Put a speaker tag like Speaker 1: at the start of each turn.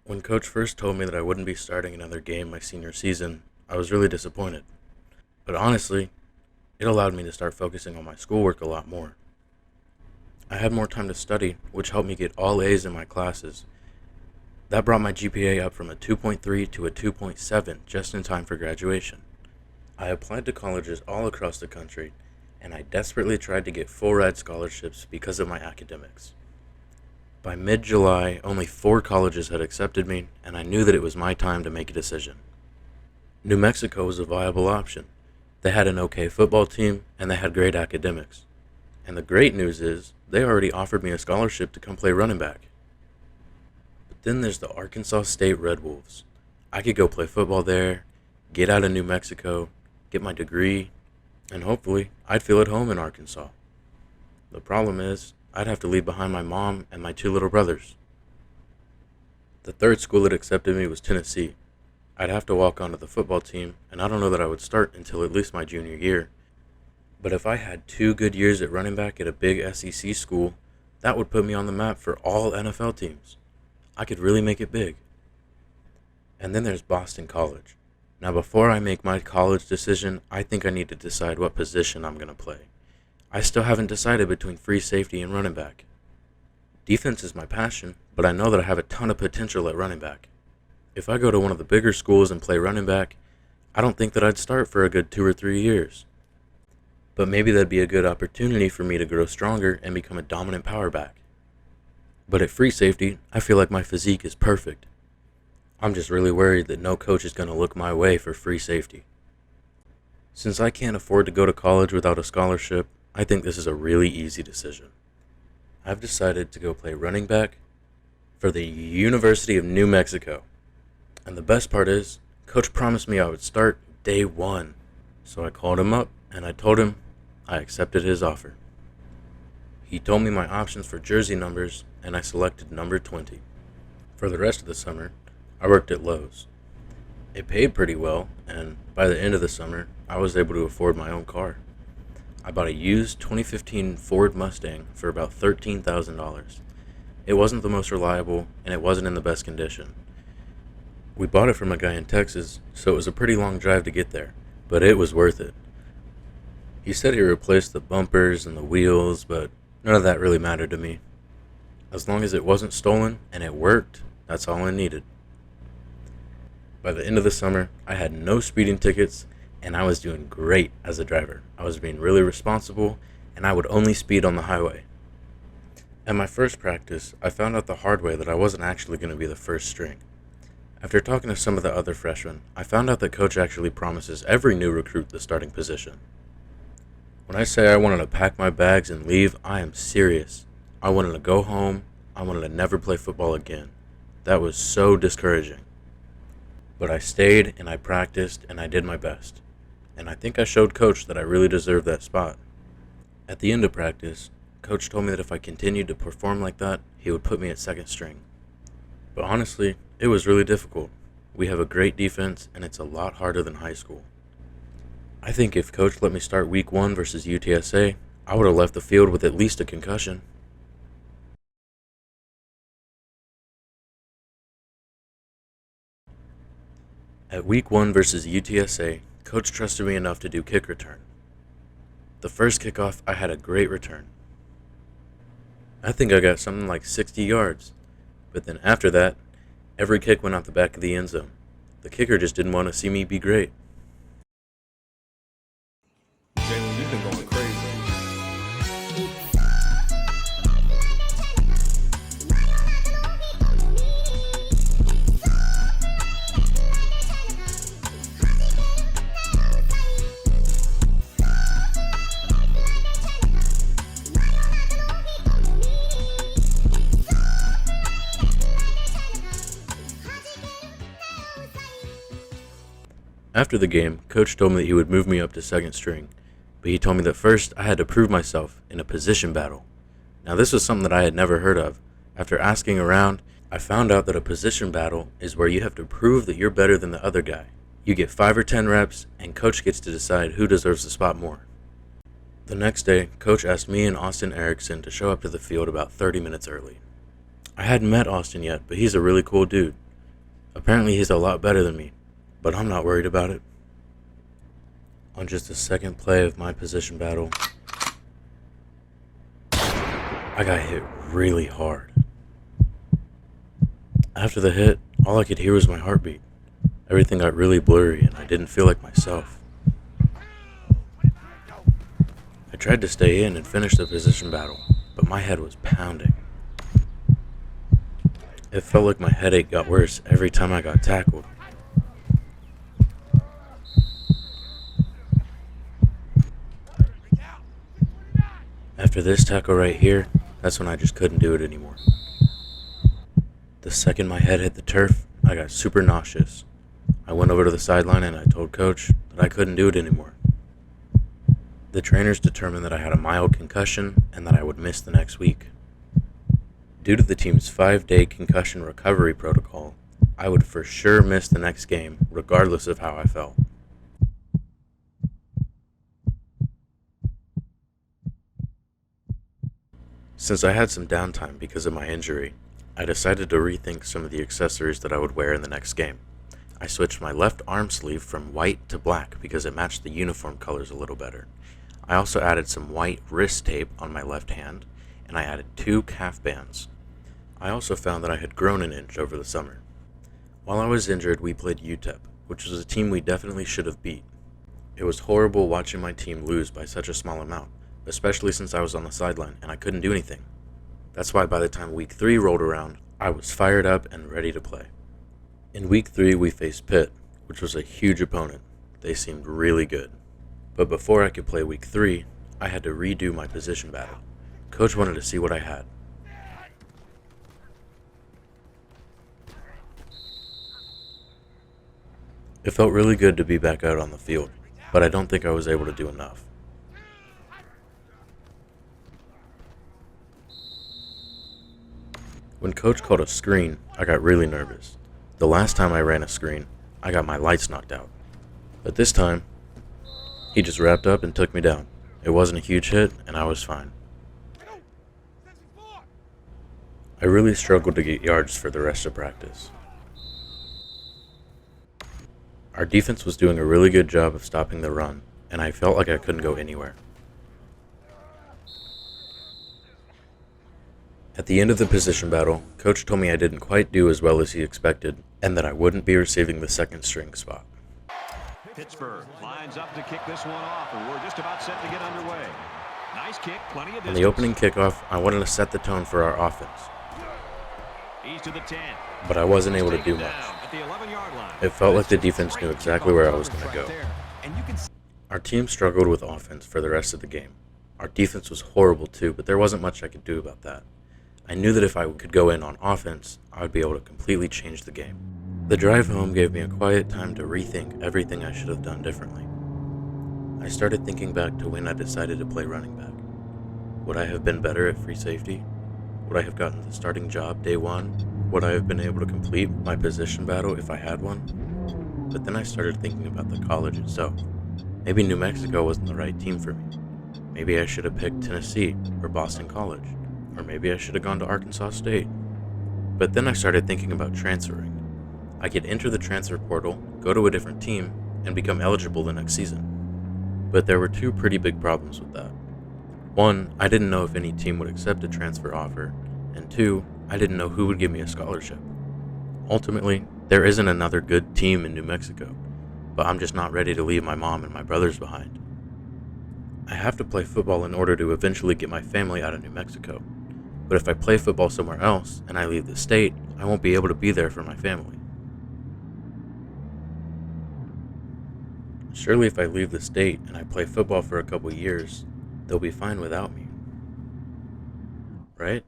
Speaker 1: When Coach first told me that I wouldn't be starting another game my senior season, I was really disappointed. But honestly, it allowed me to start focusing on my schoolwork a lot more. I had more time to study, which helped me get all A's in my classes. That brought my GPA up from a 2.3 to a 2.7 just in time for graduation. I applied to colleges all across the country, and I desperately tried to get full ride scholarships because of my academics. By mid-July, only 4 colleges had accepted me, and I knew that it was my time to make a decision. New Mexico was a viable option. They had an okay football team, and they had great academics. And the great news is, they already offered me a scholarship to come play running back. But then there's the Arkansas State Red Wolves. I could go play football there, get out of New Mexico, get my degree, and hopefully, I'd feel at home in Arkansas. The problem is, I'd have to leave behind my mom and my 2 little brothers. The third school that accepted me was Tennessee. I'd have to walk onto the football team, and I don't know that I would start until at least my junior year. But if I had 2 good years at running back at a big SEC school, that would put me on the map for all NFL teams. I could really make it big. And then there's Boston College. Now before I make my college decision, I think I need to decide what position I'm going to play. I still haven't decided between free safety and running back. Defense is my passion, but I know that I have a ton of potential at running back. If I go to one of the bigger schools and play running back, I don't think that I'd start for a good 2 or 3 years. But maybe that'd be a good opportunity for me to grow stronger and become a dominant power back. But at free safety, I feel like my physique is perfect. I'm just really worried that no coach is going to look my way for free safety. Since I can't afford to go to college without a scholarship, I think this is a really easy decision. I've decided to go play running back for the University of New Mexico. And the best part is, Coach promised me I would start day 1. So I called him up and I told him I accepted his offer. He told me my options for jersey numbers and I selected number 20. For the rest of the summer, I worked at Lowe's. It paid pretty well, and by the end of the summer, I was able to afford my own car. I bought a used 2015 Ford Mustang for about $13,000. It wasn't the most reliable, and it wasn't in the best condition. We bought it from a guy in Texas, so it was a pretty long drive to get there, but it was worth it. He said he replaced the bumpers and the wheels, but none of that really mattered to me. As long as it wasn't stolen and it worked, that's all I needed. By the end of the summer, I had no speeding tickets, and I was doing great as a driver. I was being really responsible, and I would only speed on the highway. At my first practice, I found out the hard way that I wasn't actually going to be the first string. After talking to some of the other freshmen, I found out that Coach actually promises every new recruit the starting position. When I say I wanted to pack my bags and leave, I am serious. I wanted to go home. I wanted to never play football again. That was so discouraging. But I stayed and I practiced and I did my best. And I think I showed Coach that I really deserved that spot. At the end of practice, Coach told me that if I continued to perform like that, he would put me at second string. But honestly, it was really difficult. We have a great defense and it's a lot harder than high school. I think if Coach let me start week 1 versus UTSA, I would have left the field with at least a concussion. At week 1 versus UTSA, Coach trusted me enough to do kick return. The first kickoff, I had a great return. I think I got something like 60 yards, but then after that, every kick went out the back of the end zone. The kicker just didn't want to see me be great.
Speaker 2: Jalen, you've been going crazy.
Speaker 1: After the game, Coach told me that he would move me up to second string, but he told me that first I had to prove myself in a position battle. Now this was something that I had never heard of. After asking around, I found out that a position battle is where you have to prove that you're better than the other guy. You get 5 or 10 reps, and Coach gets to decide who deserves the spot more. The next day, Coach asked me and Austin Erickson to show up to the field about 30 minutes early. I hadn't met Austin yet, but he's a really cool dude. Apparently he's a lot better than me, but I'm not worried about it. On just the second play of my position battle, I got hit really hard. After the hit, all I could hear was my heartbeat. Everything got really blurry and I didn't feel like myself. I tried to stay in and finish the position battle, but my head was pounding. It felt like my headache got worse every time I got tackled. After this tackle right here, that's when I just couldn't do it anymore. The second my head hit the turf, I got super nauseous. I went over to the sideline and I told Coach that I couldn't do it anymore. The trainers determined that I had a mild concussion and that I would miss the next week. Due to the team's 5-day concussion recovery protocol, I would for sure miss the next game regardless of how I felt. Since I had some downtime because of my injury, I decided to rethink some of the accessories that I would wear in the next game. I switched my left arm sleeve from white to black because it matched the uniform colors a little better. I also added some white wrist tape on my left hand, and I added 2 calf bands. I also found that I had grown an inch over the summer. While I was injured, we played UTEP, which was a team we definitely should have beat. It was horrible watching my team lose by such a small amount, especially since I was on the sideline and I couldn't do anything. That's why by the time week 3 rolled around, I was fired up and ready to play. In week 3, we faced Pitt, which was a huge opponent. They seemed really good. But before I could play week 3, I had to redo my position battle. Coach wanted to see what I had. It felt really good to be back out on the field, but I don't think I was able to do enough. When Coach called a screen, I got really nervous. The last time I ran a screen, I got my lights knocked out. But this time, he just wrapped up and took me down. It wasn't a huge hit, and I was fine. I really struggled to get yards for the rest of practice. Our defense was doing a really good job of stopping the run, and I felt like I couldn't go anywhere. At the end of the position battle, Coach told me I didn't quite do as well as he expected, and that I wouldn't be receiving the second string spot.
Speaker 3: Pittsburgh lines up to kick this one off, and we're just about set to get underway. Nice kick, plenty of distance.
Speaker 1: On the opening kickoff, I wanted to set the tone for our offense,
Speaker 3: He's to the 10.
Speaker 1: but I wasn't able to do much.
Speaker 3: At the 11-yard line.
Speaker 1: It felt like the defense knew exactly where I was going to go. Our team struggled with offense for the rest of the game. Our defense was horrible too, but there wasn't much I could do about that. I knew that if I could go in on offense, I would be able to completely change the game. The drive home gave me a quiet time to rethink everything I should have done differently. I started thinking back to when I decided to play running back. Would I have been better at free safety? Would I have gotten the starting job day 1? Would I have been able to complete my position battle if I had one? But then I started thinking about the college itself. Maybe New Mexico wasn't the right team for me. Maybe I should have picked Tennessee or Boston College. Or maybe I should have gone to Arkansas State. But then I started thinking about transferring. I could enter the transfer portal, go to a different team, and become eligible the next season. But there were 2 pretty big problems with that. 1, I didn't know if any team would accept a transfer offer, and 2, I didn't know who would give me a scholarship. Ultimately, there isn't another good team in New Mexico, but I'm just not ready to leave my mom and my brothers behind. I have to play football in order to eventually get my family out of New Mexico. But if I play football somewhere else and I leave the state, I won't be able to be there for my family. Surely if I leave the state and I play football for a couple years, they'll be fine without me. Right?